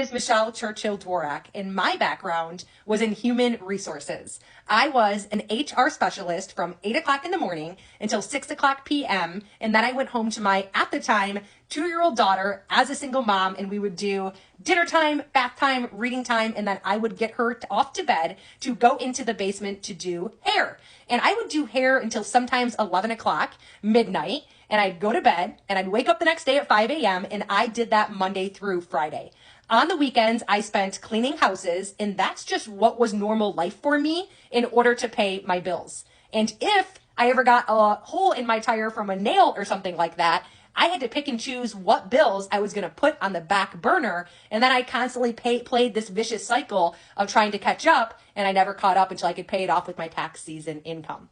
Is Michelle Churchill Dworak, and my background was in human resources. I was an HR specialist from 8 o'clock in the morning until 6 o'clock p.m. And then I went home to my, at the time, 2-year-old daughter as a single mom, and we would do dinner time, bath time, reading time, and then I would get her off to bed to go into the basement to do hair. And I would do hair until sometimes 11 o'clock, midnight, and I'd go to bed, and I'd wake up the next day at 5 a.m., and I did that Monday through Friday. On the weekends, I spent cleaning houses, and that's just what was normal life for me in order to pay my bills. And if I ever got a hole in my tire from a nail or something like that, I had to pick and choose what bills I was going to put on the back burner, and then I constantly played this vicious cycle of trying to catch up, and I never caught up until I could pay it off with my tax season income.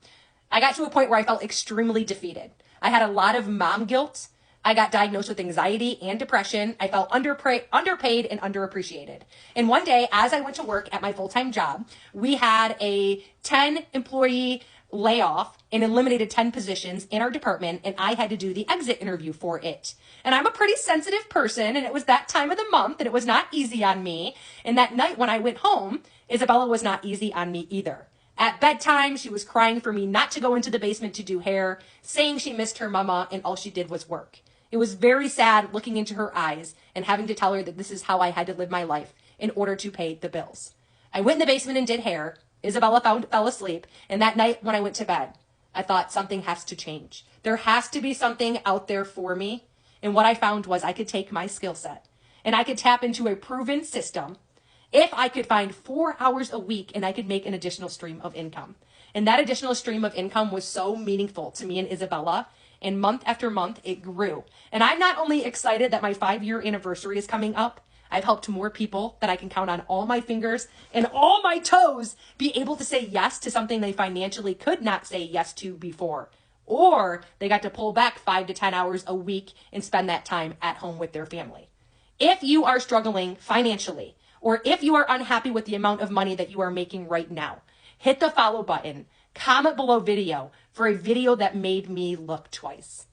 I got to a point where I felt extremely defeated. I had a lot of mom guilt. I got diagnosed with anxiety and depression. I felt underpaid and underappreciated. And one day, as I went to work at my full-time job, we had a 10-employee layoff and eliminated 10 positions in our department, and I had to do the exit interview for it. And I'm a pretty sensitive person, and it was that time of the month, and it was not easy on me. And that night when I went home, Isabella was not easy on me either. At bedtime, she was crying for me not to go into the basement to do hair, saying she missed her mama, and all she did was work. It was very sad looking into her eyes and having to tell her that this is how I had to live my life in order to pay the bills. I went in the basement and did hair. Isabella fell asleep. And that night when I went to bed, I thought something has to change. There has to be something out there for me. And what I found was I could take my skill set and I could tap into a proven system if I could find 4 hours a week and I could make an additional stream of income. And that additional stream of income was so meaningful to me and Isabella. And month after month, it grew. And I'm not only excited that my 5-year anniversary is coming up, I've helped more people that I can count on all my fingers and all my toes be able to say yes to something they financially could not say yes to before. Or they got to pull back 5 to 10 hours a week and spend that time at home with their family. If you are struggling financially, or if you are unhappy with the amount of money that you are making right now, hit the follow button. Comment below video for a video that made me look twice.